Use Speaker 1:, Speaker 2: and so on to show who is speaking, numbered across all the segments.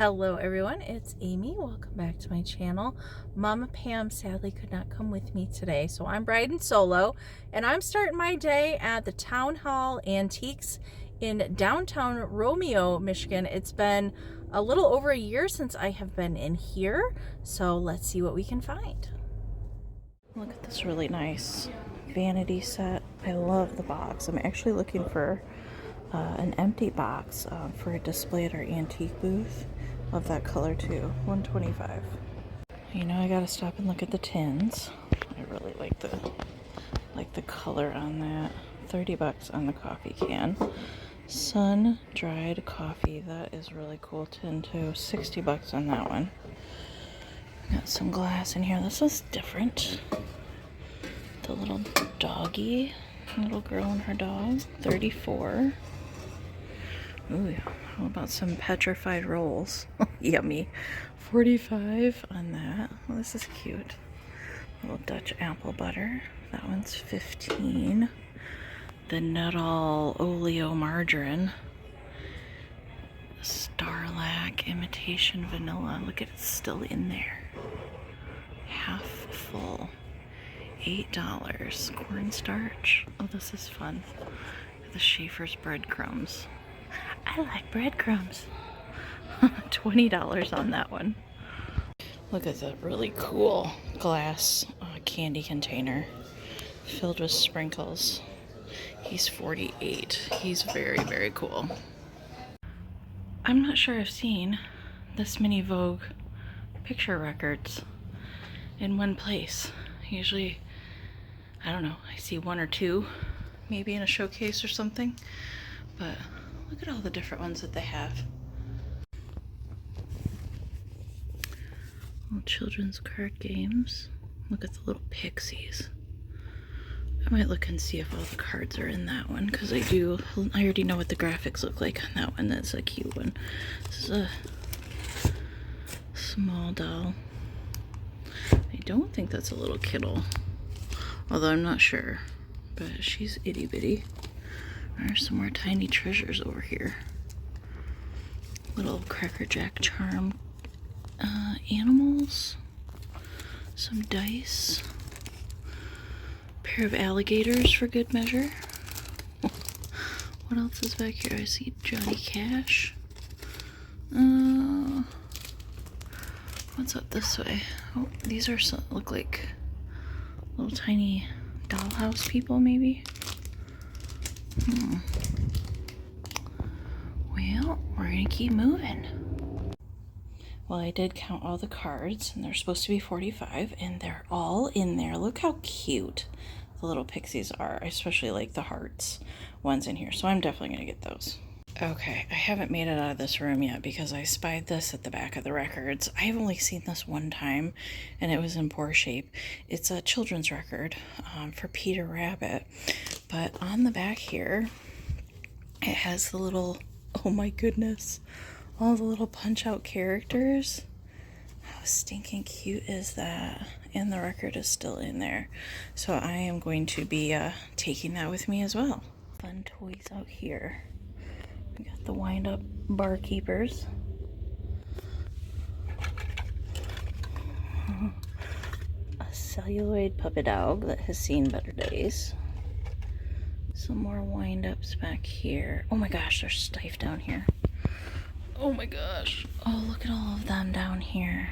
Speaker 1: Hello everyone, it's Amy. Welcome back to my channel. Mama Pam sadly could not come with me today, so I'm riding solo and I'm starting my day at the Town Hall Antiques in downtown Romeo, Michigan. It's been a little over a year since I have been in here, so let's see what we can find. Look at this really nice vanity set. I love the box. I'm actually looking for an empty box for a display at our antique booth. Love that color too. $125. You know, I gotta stop and look at the tins. I really like the color on that. $30 on the coffee can. Sun dried coffee. That is really cool tin too. $60 on that one. Got some glass in here. This is different. The little doggy, little girl and her dog. $34. Ooh, yeah. How about some petrified rolls? Yummy. $45 on that. Well, this is cute. Little Dutch apple butter. That one's $15. The Nuttall Oleo margarine. Starlac imitation vanilla. Look at it, it's still in there. Half full. $8. Cornstarch. Oh, this is fun. The Schaefer's breadcrumbs. I like breadcrumbs. $20 on that one. Look at that really cool glass candy container filled with sprinkles. He's $48. He's very, very cool. I'm not sure I've seen this many Vogue picture records in one place. Usually, I don't know, I see one or two, maybe in a showcase or something, but look at all the different ones that they have. Little children's card games. Look at the little pixies. I might look and see if all the cards are in that one, because I already know what the graphics look like on that one. That's a cute one. This is a small doll. I don't think that's a little kiddo, although I'm not sure, but she's itty bitty. There's some more tiny treasures over here. Little Cracker Jack charm animals. Some dice. Pair of alligators for good measure. What else is back here? I see Johnny Cash. What's up this way? Oh, these are some, look like little tiny dollhouse people, maybe. Well, we're gonna keep moving. Well, I did count all the cards, and they're supposed to be 45, and they're all in there. Look how cute the little pixies are. I especially like the hearts ones in here, so I'm definitely gonna get those. Okay, I haven't made it out of this room yet because I spied this at the back of the records. I have only seen this one time, and it was in poor shape. It's a children's record for Peter Rabbit, but on the back here, it has the little, oh my goodness, all the little punch-out characters. How stinking cute is that? And the record is still in there. So I am going to be taking that with me as well. Fun toys out here. We got the wind-up barkeepers. A celluloid puppet dog that has seen better days. Some more wind-ups back here. Oh my gosh, they're stiff down here. Oh my gosh. Oh, look at all of them down here.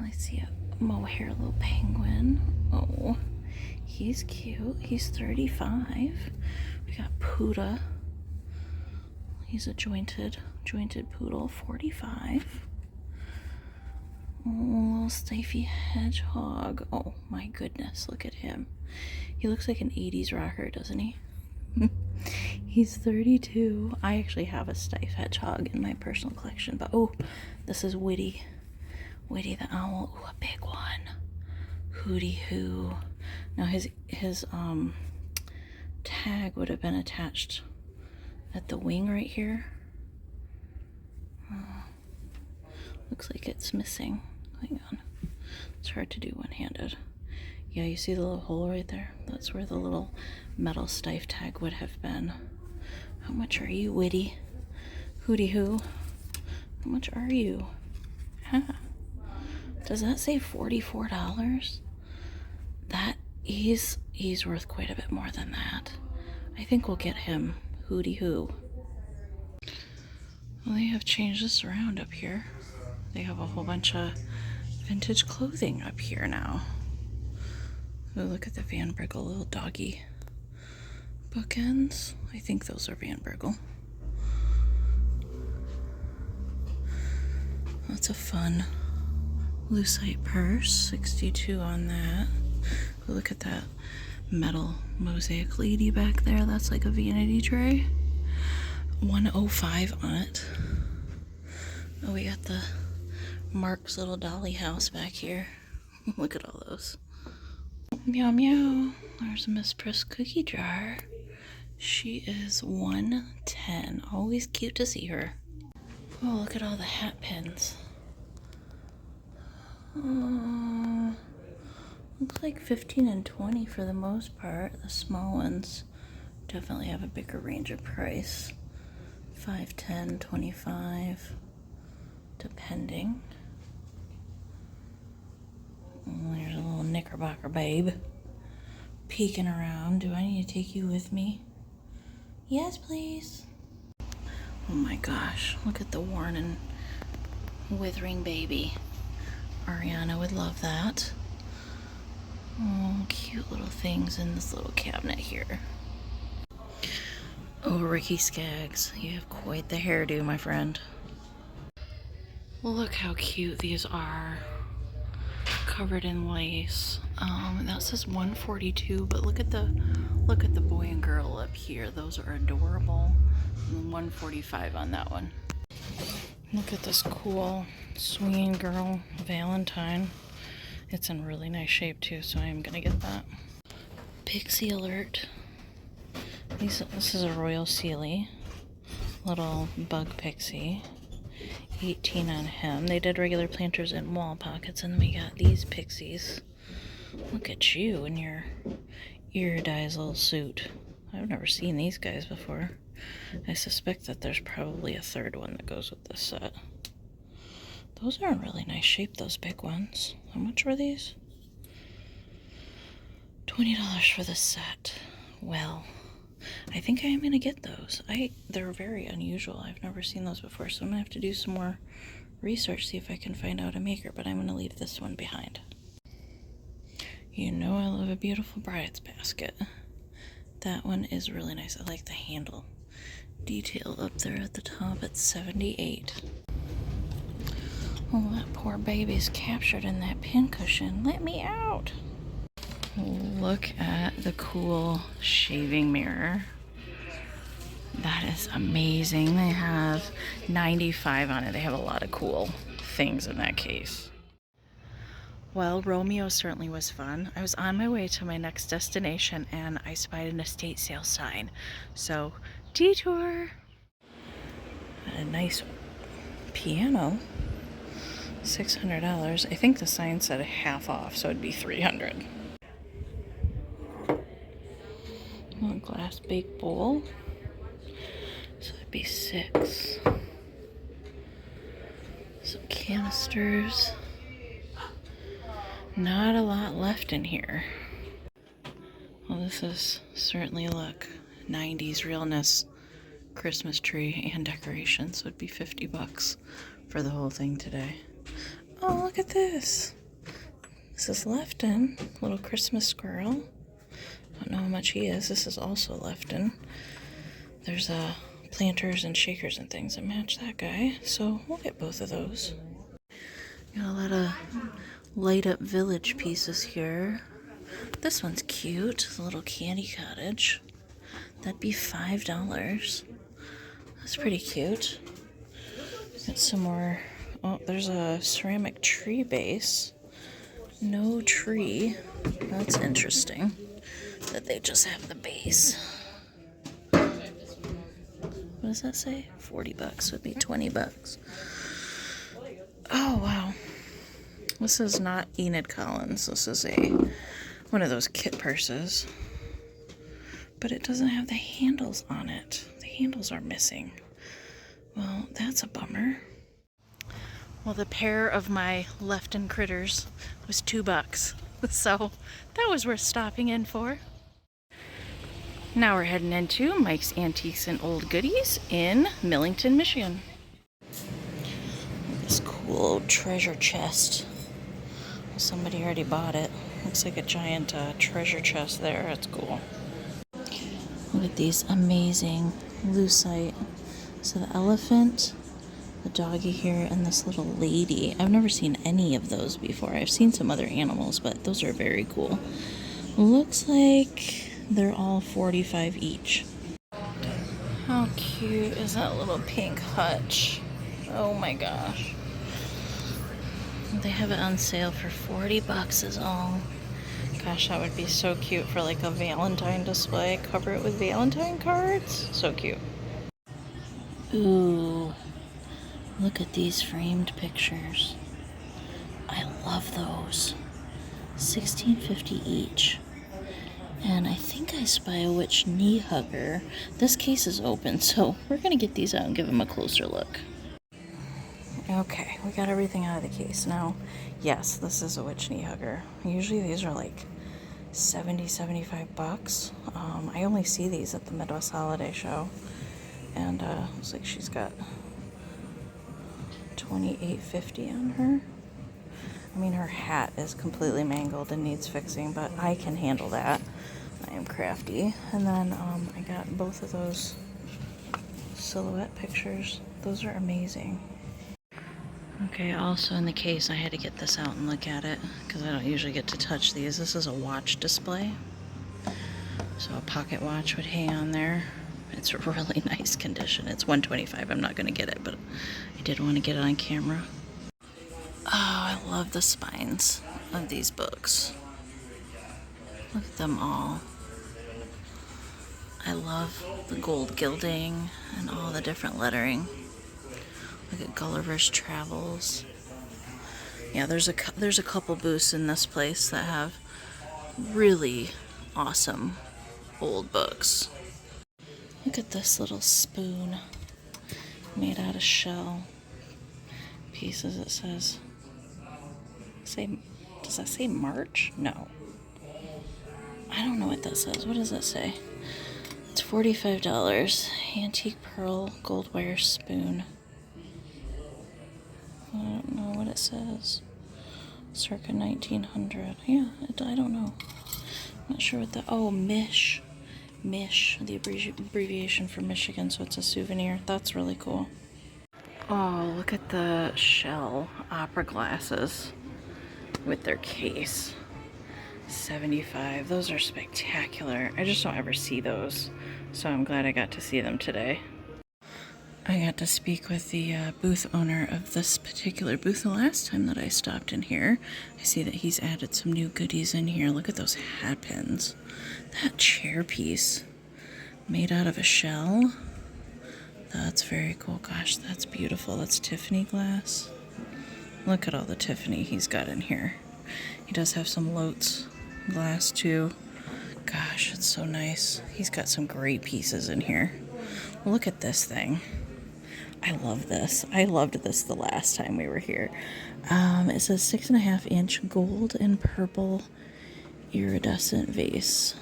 Speaker 1: I see a mohair little penguin. Oh, he's cute. He's $35. We got Puda. He's a jointed poodle. $45. Oh, little Stiffy hedgehog. Oh my goodness, look at him. He looks like an 80s rocker, doesn't he? He's $32. I actually have a Stiff hedgehog in my personal collection, but oh, this is Whitty. Whitty the owl. Ooh, a big one. Hooty Hoo. Now his tag would have been attached at the wing right here. Looks like it's missing. Hang on. It's hard to do one-handed. Yeah, you see the little hole right there? That's where the little metal Stiff tag would have been. How much are you, Whitty? Hooty Hoo. How much are you? Huh. Does that say $44? He's worth quite a bit more than that. I think we'll get him. Hooty hoo. Well, they have changed this around up here. They have a whole bunch of vintage clothing up here now. Oh, look at the Van Briggle little doggy bookends. I think those are Van Briggle. That's a fun lucite purse. 62 on that. Oh, look at that metal mosaic lady back there. That's like a vanity tray. 105 on it. Oh, we got the Mark's little dolly house back here. Look at all those. Meow meow. There's a Miss Priss cookie jar. She is 110. Always cute to see her. Oh, look at all the hat pins. Looks like 15 and 20 for the most part. The small ones definitely have a bigger range of price. 5, 10, 25, depending. Oh, there's a little Knickerbocker babe peeking around. Do I need to take you with me? Yes, please. Oh my gosh, look at the worn and withering baby. Ariana would love that. Oh, cute little things in this little cabinet here. Oh, Ricky Skaggs, you have quite the hairdo, my friend. Look how cute these are. Covered in lace. That says 142, but look at the boy and girl up here. Those are adorable. And 145 on that one. Look at this cool swinging girl Valentine. It's in really nice shape too, so I am gonna get that. Pixie alert. This is a Royal Sealy. Little bug pixie. 18 on him. They did regular planters and wall pockets, and then we got these pixies. Look at you in your iridizal suit. I've never seen these guys before. I suspect that there's probably a third one that goes with this set. Those are in really nice shape, those big ones. How much were these? $20 for the set. Well, I think I am going to get those. They're very unusual. I've never seen those before, so I'm going to have to do some more research, see if I can find out a maker, but I'm going to leave this one behind. You know I love a beautiful bride's basket. That one is really nice. I like the handle detail up there at the top at 78. Oh, that poor baby's captured in that pincushion. Let me out! Look at the cool shaving mirror. That is amazing. They have 95 on it. They have a lot of cool things in that case. Well, Romeo certainly was fun. I was on my way to my next destination and I spied an estate sale sign. So, detour. A nice piano. $600. I think the sign said half off, so it'd be $300. A glass bake bowl. So it'd be $6. Some canisters. Not a lot left in here. Well, this is certainly, look, 90s realness Christmas tree and decorations. So it'd be $50 for the whole thing today. Oh, look at this. This is Lefton, little Christmas squirrel. Don't know how much he is. This is also Lefton. There's planters and shakers and things that match that guy. So we'll get both of those. Got a lot of light up village pieces here. This one's cute. The little candy cottage. That'd be $5. That's pretty cute. Got some more. Oh, there's a ceramic tree base. No tree. That's interesting. That they just have the base. What does that say? $40 would be $20. Oh, wow. This is not Enid Collins. This is one of those kit purses. But it doesn't have the handles on it. The handles are missing. Well, that's a bummer. Well, the pair of my Lefton critters was $2, so that was worth stopping in for. Now we're heading into Mike's Antiques and Old Goodies in Millington, Michigan. This cool old treasure chest. Somebody already bought it. Looks like a giant treasure chest there. That's cool. Look at these amazing lucite. So the elephant, the doggy here, and this little lady. I've never seen any of those before. I've seen some other animals, but those are very cool. Looks like they're all $45 each. How cute is that little pink hutch? Oh my gosh. They have it on sale for $40 is all. Gosh, that would be so cute for like a Valentine display. Cover it with Valentine cards. So cute. Ooh, look at these framed pictures. I love those. $16.50 each. And I think I spy a witch knee hugger. This case is open, so we're gonna get these out and give them a closer look. Okay, we got everything out of the case now. Yes, this is a witch knee hugger. Usually these are like $75. I only see these at the Midwest Holiday Show. And looks like she's got $28.50 on her. I mean, her hat is completely mangled and needs fixing, but I can handle that. I am crafty. And then I got both of those silhouette pictures. Those are amazing. Okay, also in the case, I had to get this out and look at it because I don't usually get to touch these. This is a watch display. So a pocket watch would hang on there. It's a really nice condition. It's $125. I'm not going to get it, but I did want to get it on camera. Oh, I love the spines of these books. Look at them all. I love the gold gilding and all the different lettering. Look at Gulliver's Travels. Yeah, there's a couple booths in this place that have really awesome old books. Look at this little spoon made out of shell pieces. It says, does that say March? No. I don't know what that says. What does that say? It's $45. Antique pearl gold wire spoon. I don't know what it says. Circa 1900. Yeah, I don't know. I'm not sure what that. Oh, Mich, the abbreviation for Michigan, so it's a souvenir. That's really cool. Oh, look at the shell opera glasses with their case. $75. Those are spectacular. I just don't ever see those, so I'm glad I got to see them today. I got to speak with the booth owner of this particular booth the last time that I stopped in here. I see that he's added some new goodies in here. Look at those hat pins. That chair piece made out of a shell. That's very cool. Gosh, that's beautiful. That's Tiffany glass. Look at all the Tiffany he's got in here. He does have some Lotz glass too. Gosh, it's so nice. He's got some great pieces in here. Look at this thing. I love this. I loved this the last time we were here. It says 6.5-inch gold and purple iridescent vase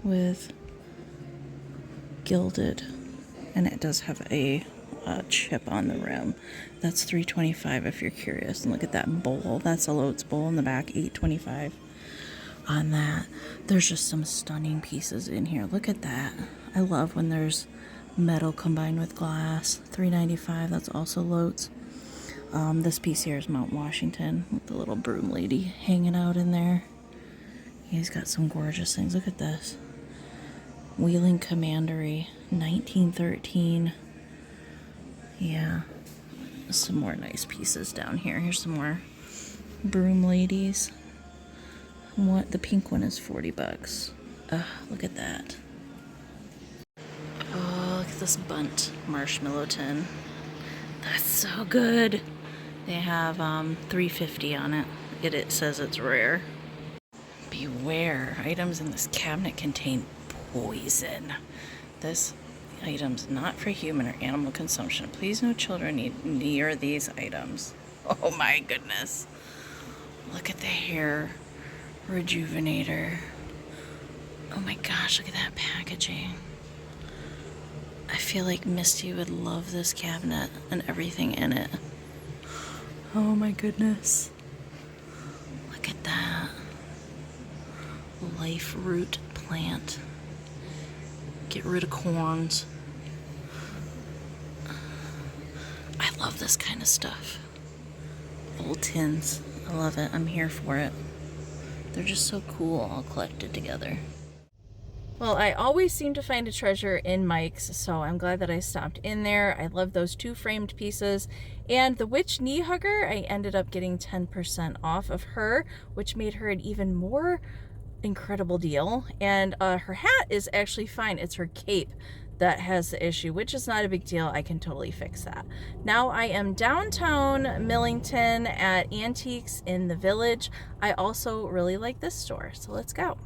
Speaker 1: with gilded, and it does have a chip on the rim. That's $3.25 if you're curious. And look at that bowl. That's a Lotz bowl in the back, $8.25 on that. There's just some stunning pieces in here. Look at that. I love when there's metal combined with glass. $3.95. That's also Lotz. This piece here is Mount Washington with the little broom lady hanging out in there. He's got some gorgeous things. Look at this. Wheeling Commandery, 1913. Yeah. Some more nice pieces down here. Here's some more broom ladies. What? The pink one is $40. Look at that. Oh, look at this bunt marshmallow tin. That's so good. They have $3.50 on it. It says it's rare. Beware, items in this cabinet contain poison. This item's not for human or animal consumption. Please no children near these items. Oh my goodness. Look at the hair rejuvenator. Oh my gosh, look at that packaging. I feel like Misty would love this cabinet and everything in it. Oh my goodness. Look at that. Life root plant. Get rid of corns. I love this kind of stuff. Old tins. I love it. I'm here for it. They're just so cool all collected together. Well, I always seem to find a treasure in Mike's, so I'm glad that I stopped in there. I love those 2 framed pieces. And the witch knee hugger, I ended up getting 10% off of her, which made her an even more incredible deal. And her hat is actually fine. It's her cape that has the issue, which is not a big deal. I can totally fix that. Now I am downtown Millington at Antiques in the Village. I also really like this store, so let's go.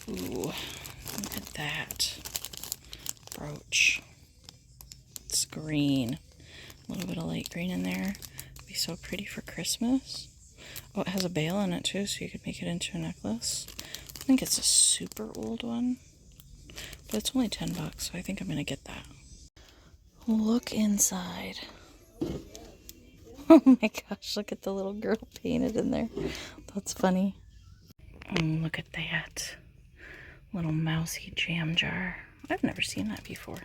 Speaker 1: Ooh, look at that brooch. It's green. A little bit of light green in there. It'd be so pretty for Christmas. Oh, it has a bail in it too, so you could make it into a necklace. I think it's a super old one, but it's only 10 bucks, so I think I'm gonna get that. Look inside. Oh my gosh, look at the little girl painted in there. That's funny. Look at that. Little mousy jam jar. I've never seen that before.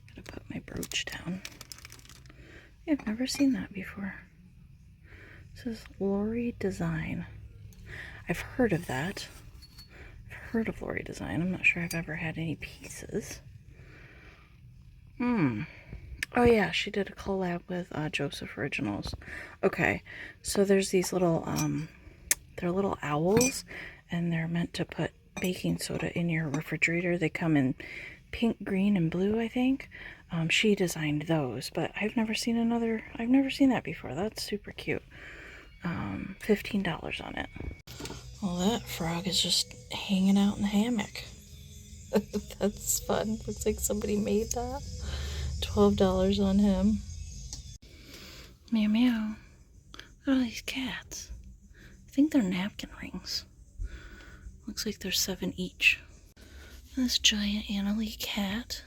Speaker 1: Gotta put my brooch down. I've never seen that before. This is Lori Design. I've heard of that. I've heard of Lori Design. I'm not sure I've ever had any pieces. Oh yeah, she did a collab with Joseph Originals. Okay, so there's these little, they're little owls, and they're meant to put baking soda in your refrigerator. They come in pink, green, and blue, I think. She designed those, but I've never seen that before. That's super cute. $15 on it. Well, that frog is just hanging out in the hammock. That's fun. Looks like somebody made that. $12 on him. Meow meow. Look at all these cats. I think they're napkin rings. Looks like there's 7 each. This giant Annalie cat.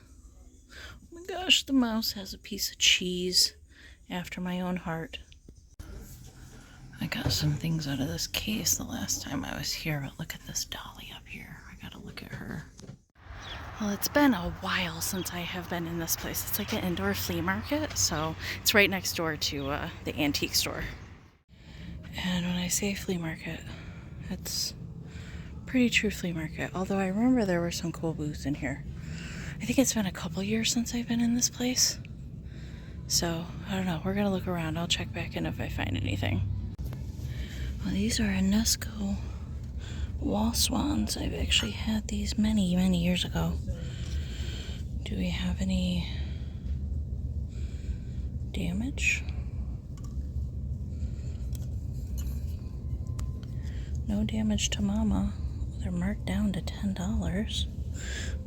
Speaker 1: Oh my gosh, the mouse has a piece of cheese after my own heart. I got some things out of this case the last time I was here, but look at this dolly up here. I gotta look at her. Well, it's been a while since I have been in this place. It's like an indoor flea market, so it's right next door to the antique store. And when I say flea market, it's pretty true flea market, although I remember there were some cool booths in here. I think it's been a couple years since I've been in this place, so I don't know. We're gonna look around. I'll check back in if I find anything. Well, these are Enesco wall swans. I've actually had these many years ago. Do we have any damage? No damage to mama. They're marked down to $10.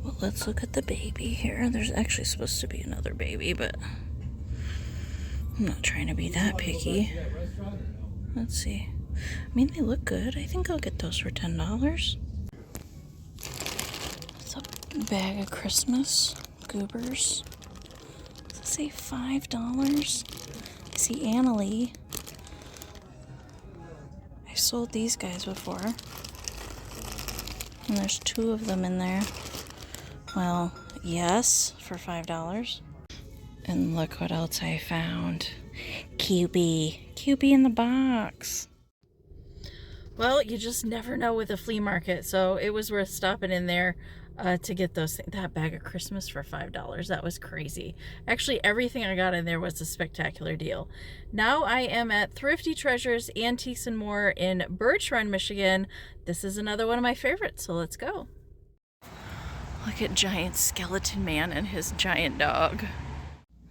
Speaker 1: Well, let's look at the baby here. There's actually supposed to be another baby, but I'm not trying to be that picky. Let's see. I mean, they look good. I think I'll get those for $10. It's a bag of Christmas goobers. Does it say $5? I see Annalie. I sold these guys before. And there's 2 of them in there. Well, yes, for $5. And look what else I found. QB in the box. Well, you just never know with a flea market, so it was worth stopping in there to get those things. That bag of Christmas for $5. That was crazy. Actually, everything I got in there was a spectacular deal. Now I am at Thrifty Treasures, Antiques and More in Birch Run, Michigan. This is another one of my favorites, so let's go. Look at giant skeleton man and his giant dog.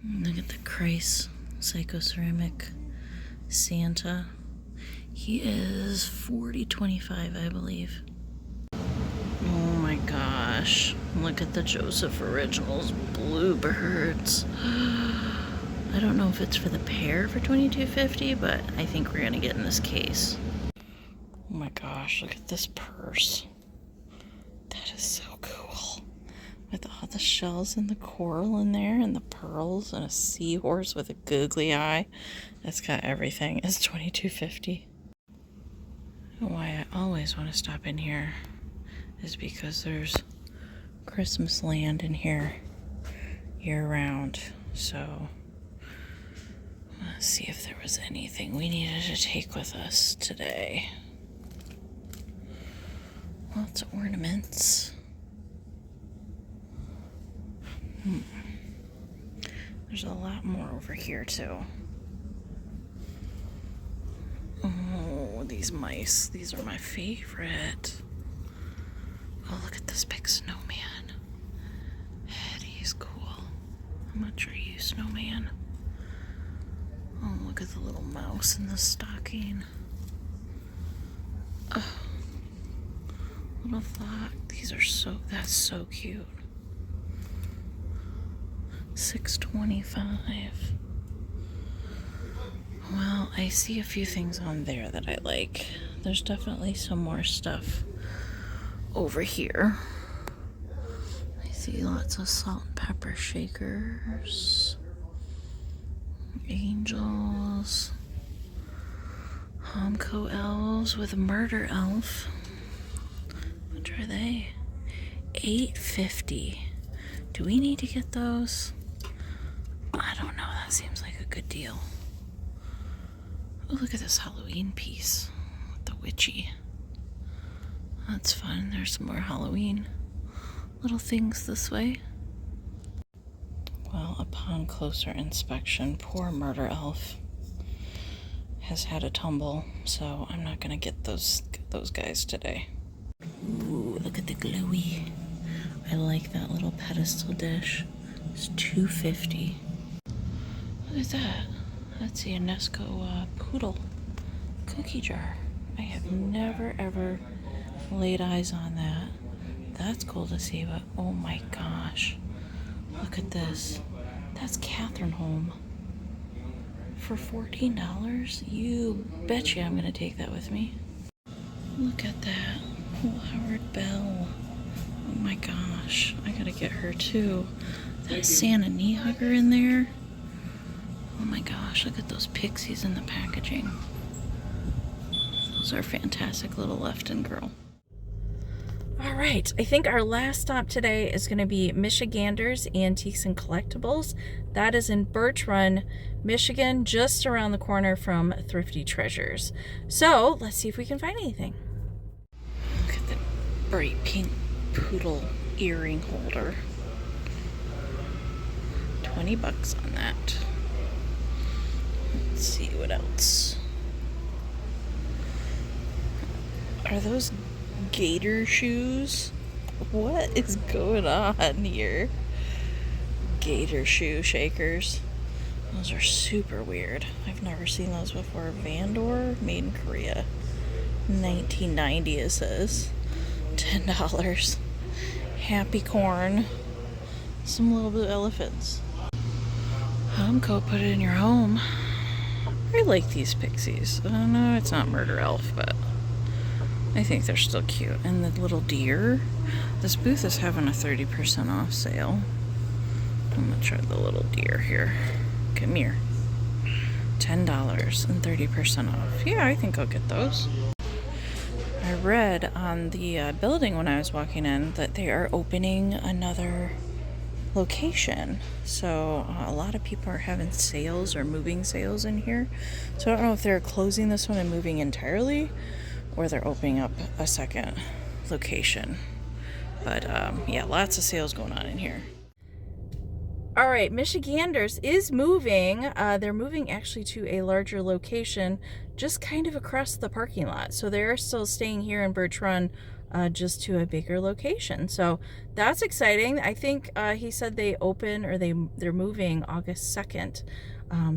Speaker 1: Look at the Christ psychoceramic Santa. He is $40.25, I believe. Oh my gosh. Look at the Joseph Originals bluebirds. I don't know if it's for the pair for $22.50, but I think we're gonna get in this case. Oh my gosh, look at this purse. That is so cool. With all the shells and the coral in there and the pearls and a seahorse with a googly eye. It's got everything. It's $22.50. Why I always want to stop in here is because there's Christmas land in here year round. So let's see if there was anything we needed to take with us today. Lots of ornaments. There's a lot more over here too. Oh, these mice. These are my favorite. Oh, look at this big snowman. He's cool. How much are you, snowman? Oh, look at the little mouse in the stocking. Oh, little flock. These are so, that's so cute. $6.25. Well, I see a few things on there that I like. There's definitely some more stuff over here. I see lots of salt and pepper shakers. Angels. Homco elves with a murder elf. How much are they? $8.50. Do we need to get those? I don't know. That seems like a good deal. Oh, look at this Halloween piece with the witchy. That's fun. There's some more Halloween little things this way. Well, upon closer inspection, poor murder elf has had a tumble, so I'm not gonna get those guys today. Ooh, look at the glowy. I like that little pedestal dish. It's $2.50. Look at that. That's the UNESCO poodle cookie jar. I have never ever laid eyes on that. That's cool to see, but oh my gosh. Look at this. That's Catherine Home. For $14? You betcha I'm gonna take that with me. Look at that. Oh, Howard Bell. Oh my gosh. I gotta get her too. That Santa knee hugger in there. Oh my gosh, look at those pixies in the packaging. Those are fantastic little Lefton girl. All right, I think our last stop today is going to be Michiganders Antiques and Collectibles. That is in Birch Run, Michigan, just around the corner from Thrifty Treasures. So let's see if we can find anything. Look at the bright pink poodle earring holder. $20 on that. Let's see what else. Are those gator shoes? What is going on here? Gator shoe shakers. Those are super weird. I've never seen those before. Vandor, made in Korea. 1990 it says. $10. Happy corn. Some little blue elephants. Homco, put it in your home. I like these pixies. I don't know, it's not Murder Elf, but I think they're still cute. And the little deer. This booth is having a 30% off sale. I'm gonna try the little deer here. Come here. $10 and 30% off. Yeah, I think I'll get those. I read on the building when I was walking in that they are opening another location. So a lot of people are having sales or moving sales in here. So I don't know if they're closing this one and moving entirely, or they're opening up a second location. But yeah, lots of sales going on in here. All right, Michiganders is moving. They're moving actually to a larger location, just kind of across the parking lot. So they're still staying here in Birch Run, just to a bigger location. So that's exciting. I think he said they open, or they're moving August 2nd.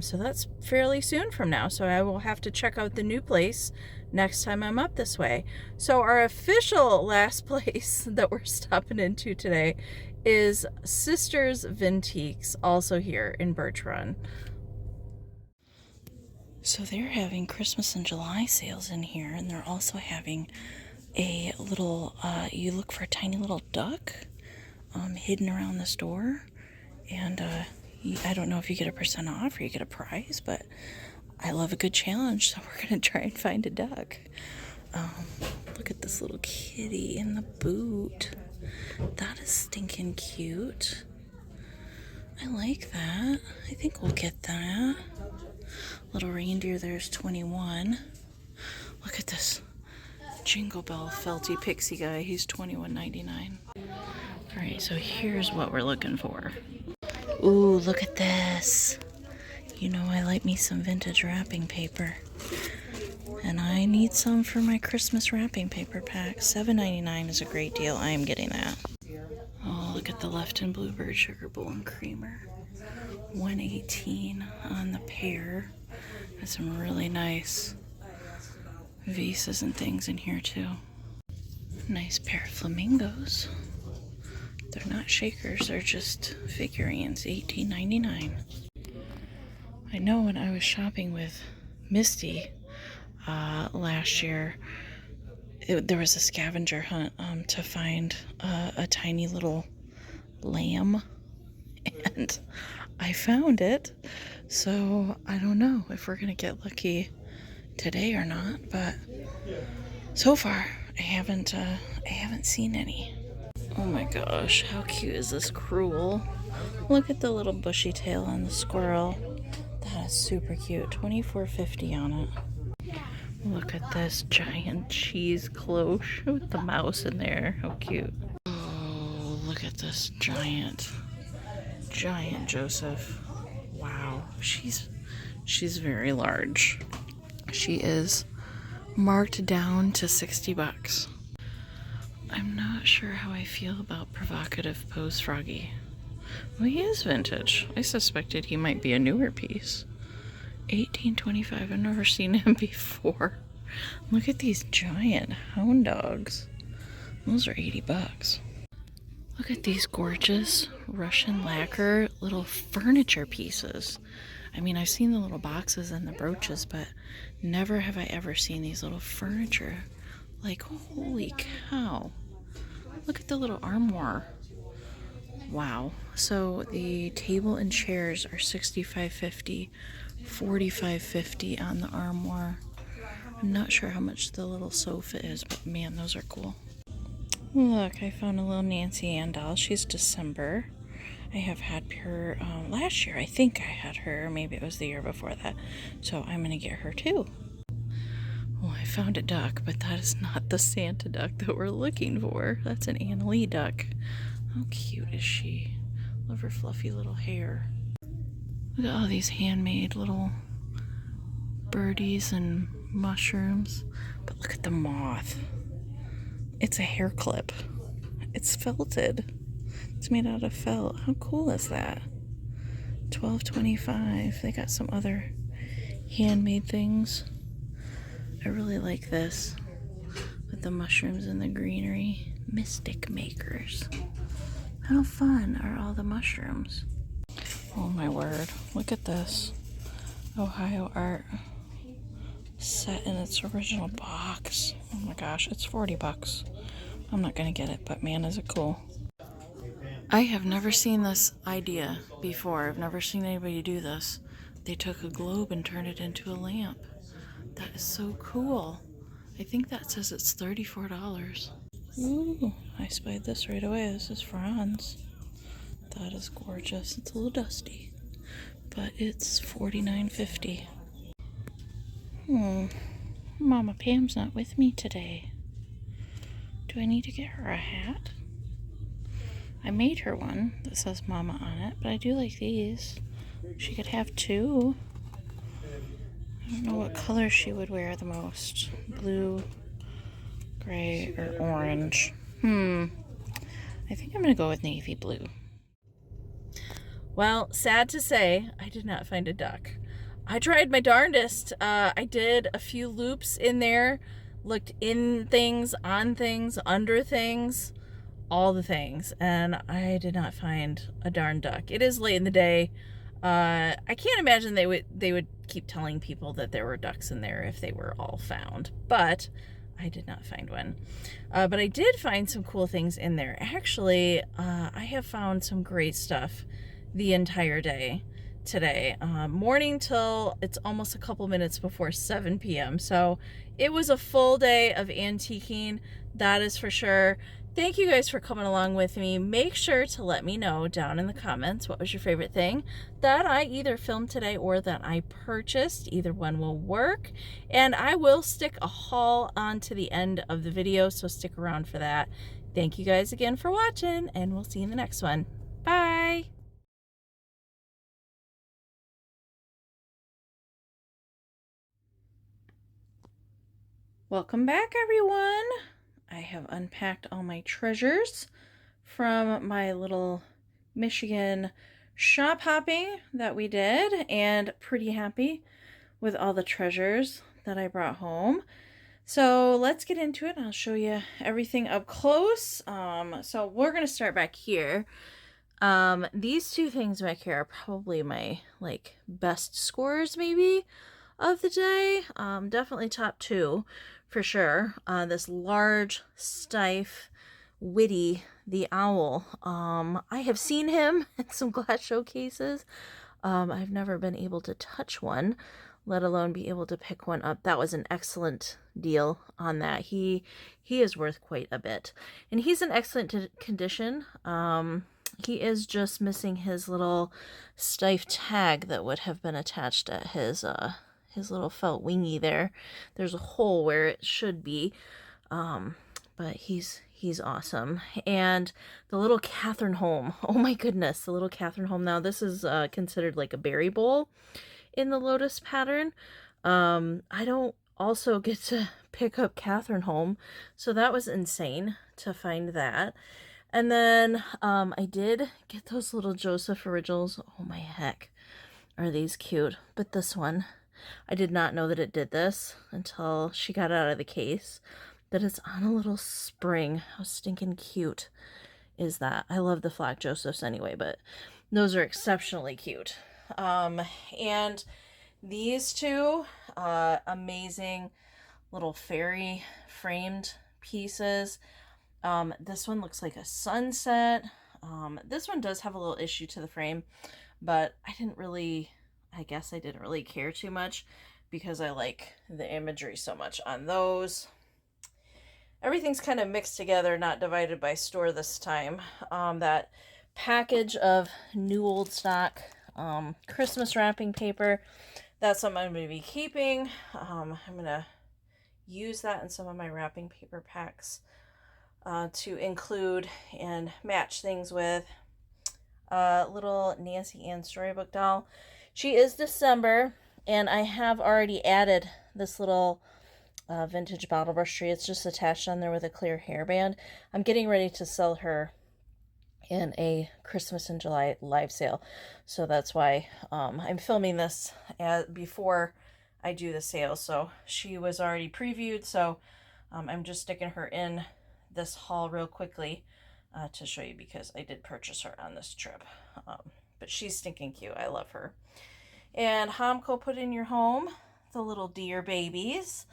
Speaker 1: So that's fairly soon from now. So I will have to check out the new place next time I'm up this way. So our official last place that we're stopping into today is Sisters Vintiques, also here in Birch Run. So they're having Christmas and July sales in here, and they're also having a little, you look for a tiny little duck hidden around the store, and I don't know if you get a % off or you get a prize, but I love a good challenge, so we're going to try and find a duck. Look at this little kitty in the boot. That is stinking cute. I like that. I think we'll get that. Little reindeer there's 21. Look at this Jingle Bell Felty Pixie guy. He's $21.99. Alright, so here's what we're looking for. Ooh, look at this. You know I like me some vintage wrapping paper. And I need some for my Christmas wrapping paper pack. $7.99 is a great deal. I am getting that. Oh, look at the Lefton Bluebird Sugar Bowl and Creamer. $118 on the pair. There's some really nice vases and things in here too. Nice pair of flamingos. They're not shakers, they're just figurines. $18.99. I know when I was shopping with Misty last year, there was a scavenger hunt to find a tiny little lamb, and I found it. So I don't know if we're gonna get lucky today or not, but so far I haven't seen any. Oh my gosh, how cute is this Cruel? Look at the little bushy tail on the squirrel. That is super cute. $24.50 on it. Look at this giant cheese cloche with the mouse in there. How cute. Oh, look at this giant Joseph. Wow, she's very large. She is marked down to $60. I'm not sure how I feel about Provocative Pose Froggy. Well, he is vintage. I suspected he might be a newer piece. $18.25. I've never seen him before. Look at these giant hound dogs. Those are $80. Look at these gorgeous Russian lacquer little furniture pieces. I mean, I've seen the little boxes and the brooches, but never have I ever seen these little furniture. Like, holy cow. Look at the little armoire. Wow. So the table and chairs are $65.50, $45.50 on the armoire. I'm not sure how much the little sofa is, but man, those are cool. Look, I found a little Nancy Ann doll. She's December. I have had her last year. I think I had her. Maybe it was the year before that. So I'm going to get her too. Oh, I found a duck, but that is not the Santa duck that we're looking for. That's an Anna Lee duck. How cute is she? Love her fluffy little hair. Look at all these handmade little birdies and mushrooms. But look at the moth. It's a hair clip. It's felted. It's made out of felt. How cool is that? $12.25. They got some other handmade things. I really like this with the mushrooms and the greenery. Mystic Makers. How fun are all the mushrooms? Oh my word. Look at this. Ohio art set in its original box. Oh my gosh, it's $40. I'm not gonna get it, but man, is it cool. I have never seen this idea before. I've never seen anybody do this. They took a globe and turned it into a lamp. That is so cool. I think that says it's $34. Ooh, I spied this right away. This is Franz. That is gorgeous. It's a little dusty, but it's $49.50. Mama Pam's not with me today. Do I need to get her a hat? I made her one that says Mama on it, but I do like these. She could have two. I don't know what color she would wear the most. Blue, gray, or orange. I think I'm going to go with navy blue. Well, sad to say, I did not find a duck. I tried my darndest. I did a few loops in there, looked in things, on things, under things, all the things, and I did not find a darn duck. It is late in the day. I can't imagine they would keep telling people that there were ducks in there if they were all found, but I did not find one. But I did find some cool things in there. Actually, I have found some great stuff the entire day today. Morning till it's almost a couple minutes before 7 p.m. So it was a full day of antiquing, that is for sure. Thank you guys for coming along with me. Make sure to let me know down in the comments what was your favorite thing that I either filmed today or that I purchased. Either one will work. And I will stick a haul on to the end of the video, so stick around for that. Thank you guys again for watching, and we'll see you in the next one. Bye! Welcome back, everyone. I have unpacked all my treasures from my little Michigan shop hopping that we did, and pretty happy with all the treasures that I brought home. So let's get into it. I'll show you everything up close. So we're gonna start back here. These two things back here are probably my like best scores maybe of the day. Definitely top two for sure. This large, stiff, witty, the owl. I have seen him in some glass showcases. I've never been able to touch one, let alone be able to pick one up. That was an excellent deal on that. He is worth quite a bit, and he's in excellent condition. He is just missing his little stiff tag that would have been attached at his little felt wingy there. There's a hole where it should be, but he's awesome. And the little Catherine home, oh my goodness, the little Catherine home. Now this is considered like a berry bowl in the lotus pattern. I don't also get to pick up Catherine home, so that was insane to find that. And then I did get those little Joseph originals. Oh my heck, are these cute. But this one, I did not know that it did this until she got it out of the case, that it's on a little spring. How stinking cute is that? I love the Flock Josephs anyway, but those are exceptionally cute. And these two amazing little fairy framed pieces. This one looks like a sunset. This one does have a little issue to the frame, but I guess I didn't really care too much because I like the imagery so much on those. Everything's kind of mixed together, not divided by store this time. That package of new old stock Christmas wrapping paper, that's something I'm going to be keeping. I'm going to use that in some of my wrapping paper packs to include and match things with. Little Nancy Ann storybook doll. She is December, and I have already added this little vintage bottle brush tree. It's just attached on there with a clear hairband. I'm getting ready to sell her in a Christmas in July live sale, so that's why I'm filming this before I do the sale. So she was already previewed, so I'm just sticking her in this haul real quickly to show you, because I did purchase her on this trip. But she's stinking cute. I love her. And Homco Put in Your Home, the little deer babies.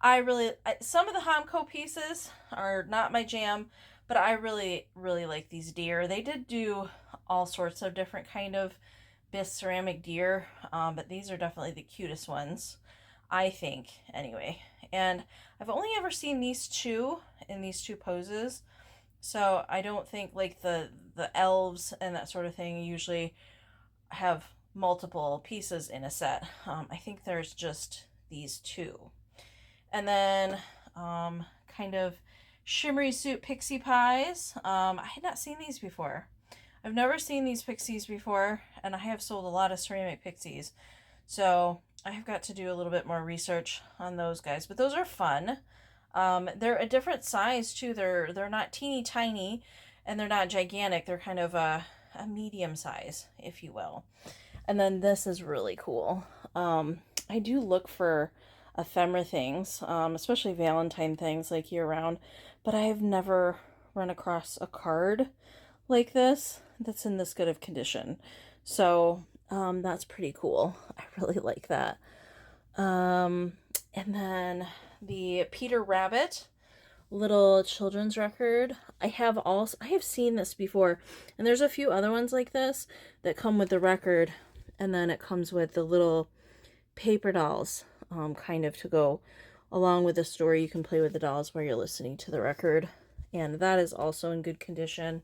Speaker 1: Some of the Homco pieces are not my jam, but I really like these deer. They did do all sorts of different kind of bisque ceramic deer, but these are definitely the cutest ones, I think, anyway. And I've only ever seen these two in these two poses, so I don't think like the elves and that sort of thing usually have multiple pieces in a set. I think there's just these two. And then kind of shimmery suit pixie pies. I had not seen these before. I've never seen these pixies before, and I have sold a lot of ceramic pixies, so I have got to do a little bit more research on those guys. But those are fun. They're a different size too. They're not teeny tiny, and they're not gigantic. They're kind of a medium size, if you will. And then this is really cool. I do look for ephemera things, especially Valentine things like year round, but I have never run across a card like this that's in this good of condition. So That's pretty cool. I really like that. And then the Peter Rabbit little children's record. I have seen this before, and there's a few other ones like this that come with the record, and then it comes with the little paper dolls, kind of to go along with the story. You can play with the dolls while you're listening to the record, and that is also in good condition.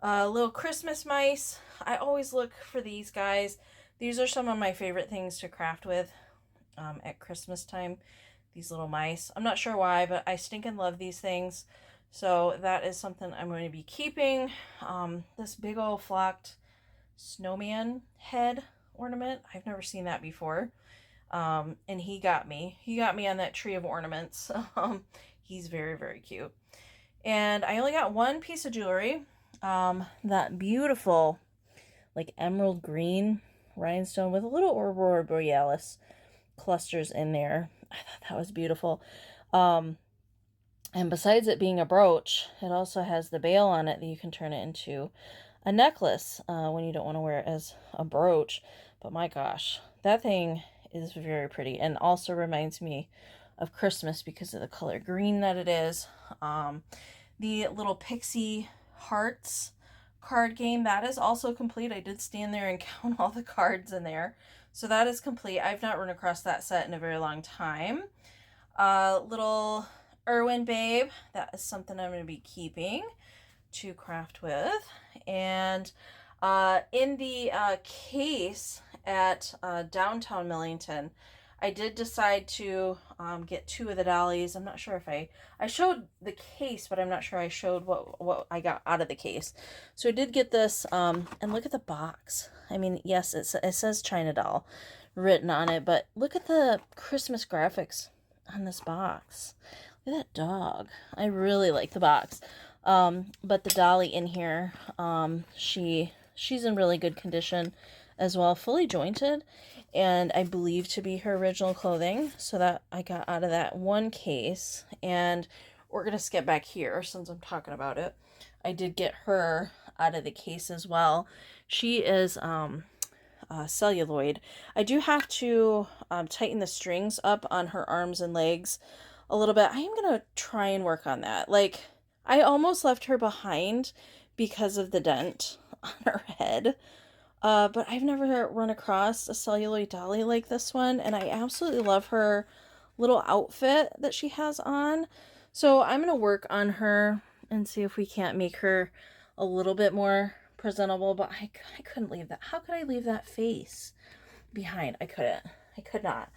Speaker 1: Little Christmas mice. I always look for these guys. These are some of my favorite things to craft with at Christmas time. These little mice. I'm not sure why, but I stinking love these things. So that is something I'm going to be keeping. This big old flocked snowman head ornament. I've never seen that before. And he got me. He got me on that tree of ornaments. He's very, very cute. And I only got one piece of jewelry. That beautiful, like emerald green rhinestone with a little Aurora Borealis clusters in there. I thought that was beautiful. And besides it being a brooch, it also has the bail on it that you can turn it into a necklace when you don't want to wear it as a brooch. But my gosh, that thing is very pretty, and also reminds me of Christmas because of the color green that it is. The little pixie hearts card game, that is also complete. I did stand there and count all the cards in there. So that is complete. I've not run across that set in a very long time. Little Irwin Babe. That is something I'm going to be keeping to craft with. And in the case at downtown Millington, I did decide to get two of the dollies. I'm not sure if I showed the case, but I'm not sure I showed what I got out of the case. So I did get this, and look at the box. I mean, yes, it says China doll written on it, but look at the Christmas graphics on this box. Look at that dog. I really like the box. But the dolly in here, she's in really good condition as well, fully jointed, and I believe to be her original clothing. So that I got out of that one case. And we're gonna skip back here since I'm talking about it. I did get her out of the case as well. She is celluloid. I do have to tighten the strings up on her arms and legs a little bit. I am gonna try and work on that. Like, I almost left her behind because of the dent on her head. But I've never run across a celluloid dolly like this one, and I absolutely love her little outfit that she has on. So I'm going to work on her and see if we can't make her a little bit more presentable, but I couldn't leave that. How could I leave that face behind? I couldn't. I could not.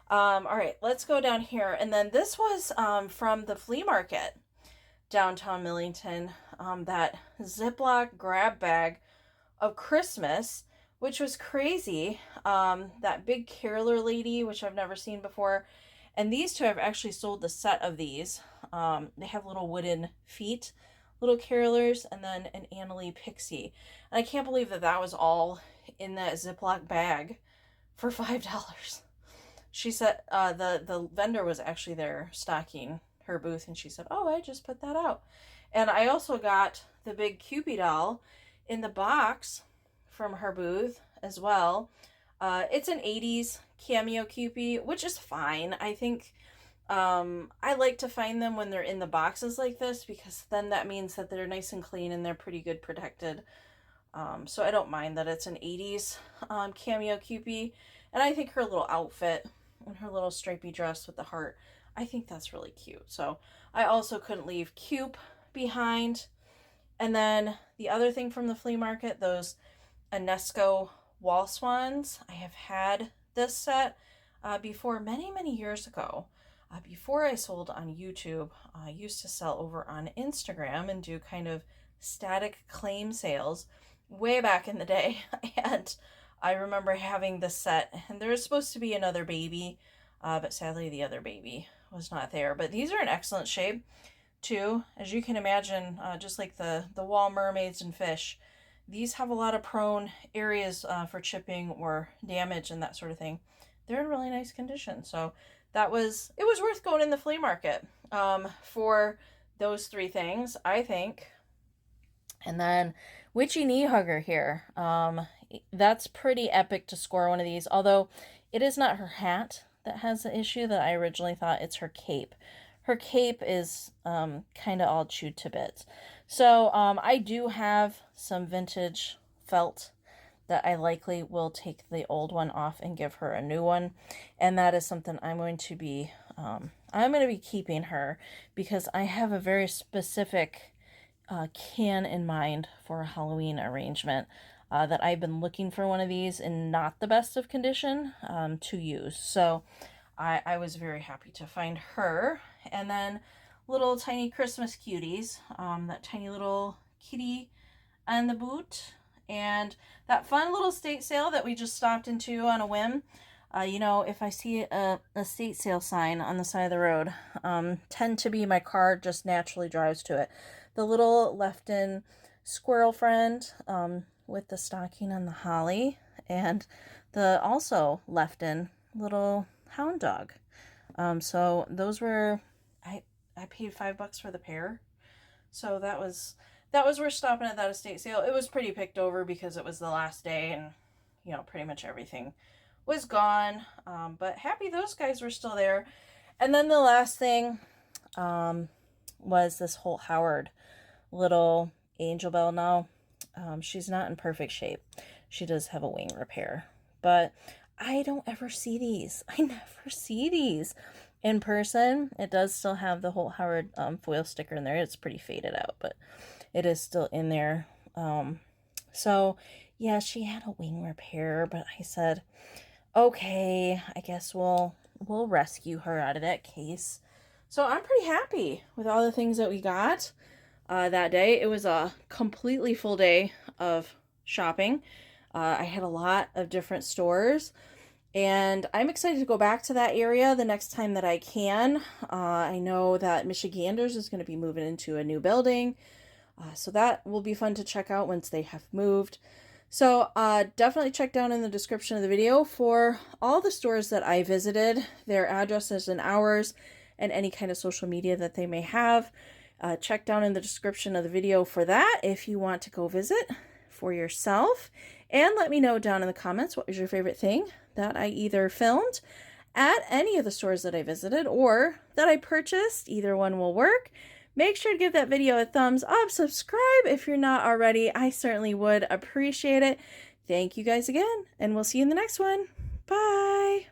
Speaker 1: All right, let's go down here. And then this was from the flea market downtown Millington, that Ziploc grab bag of Christmas, which was crazy. That big caroler lady, which I've never seen before. And these two, I've actually sold the set of these. They have little wooden feet, little carolers, and then an Annalie pixie. And I can't believe that that was all in that Ziploc bag for $5. She said the vendor was actually there stocking her booth, and she said, "Oh, I just put that out." And I also got the big Cupid doll in the box from her booth as well. It's an 80s cameo Cupid, which is fine. I think I like to find them when they're in the boxes like this, because then that means that they're nice and clean and they're pretty good protected. So I don't mind that it's an 80s cameo Cupid. And I think her little outfit and her little stripy dress with the heart, I think that's really cute. So I also couldn't leave Cupid behind. And then the other thing from the flea market, those Enesco wall swans. I have had this set before many years ago. Before I sold on YouTube, I used to sell over on Instagram and do kind of static claim sales way back in the day. And I remember having this set, and there was supposed to be another baby, but sadly the other baby was not there. But these are in excellent shape too. As you can imagine, just like the wall mermaids and fish, these have a lot of prone areas for chipping or damage and that sort of thing. They're in really nice condition. So it was worth going in the flea market for those three things, I think. And then Witchy Knee Hugger here that's pretty epic to score one of these, although it is not her hat that has the issue that I originally thought. It's her cape. Her cape is kind of all chewed to bits. So I do have some vintage felt that I likely will take the old one off and give her a new one, and that is something I'm going to be keeping her, because I have a very specific can in mind for a Halloween arrangement that I've been looking for one of these in not the best of condition to use. So I was very happy to find her. And then little tiny Christmas cuties, that tiny little kitty and the boot, and that fun little estate sale that we just stopped into on a whim. You know, if I see a estate sale sign on the side of the road, tend to be my car just naturally drives to it. The little left-in squirrel friend with the stocking and the holly, and the also left-in little hound dog. So those were, I paid $5 for the pair. So that was worth stopping at that estate sale. It was pretty picked over because it was the last day, and you know, pretty much everything was gone. But happy those guys were still there. And then the last thing was this Holt Howard little angel bell. Now she's not in perfect shape. She does have a wing repair, but I don't ever see these. I never see these in person. It does still have the Holt Howard foil sticker in there. It's pretty faded out, but it is still in there. So yeah, she had a wing repair, but I said, okay, I guess we'll rescue her out of that case. So I'm pretty happy with all the things that we got that day. It was a completely full day of shopping. I had a lot of different stores, and I'm excited to go back to that area the next time that I can. I know that Michiganders is going to be moving into a new building, so that will be fun to check out once they have moved. So definitely check down in the description of the video for all the stores that I visited, their addresses and hours, and any kind of social media that they may have. Check down in the description of the video for that if you want to go visit for yourself. And let me know down in the comments what was your favorite thing that I either filmed at any of the stores that I visited or that I purchased. Either one will work. Make sure to give that video a thumbs up. Subscribe if you're not already. I certainly would appreciate it. Thank you guys again, and we'll see you in the next one. Bye.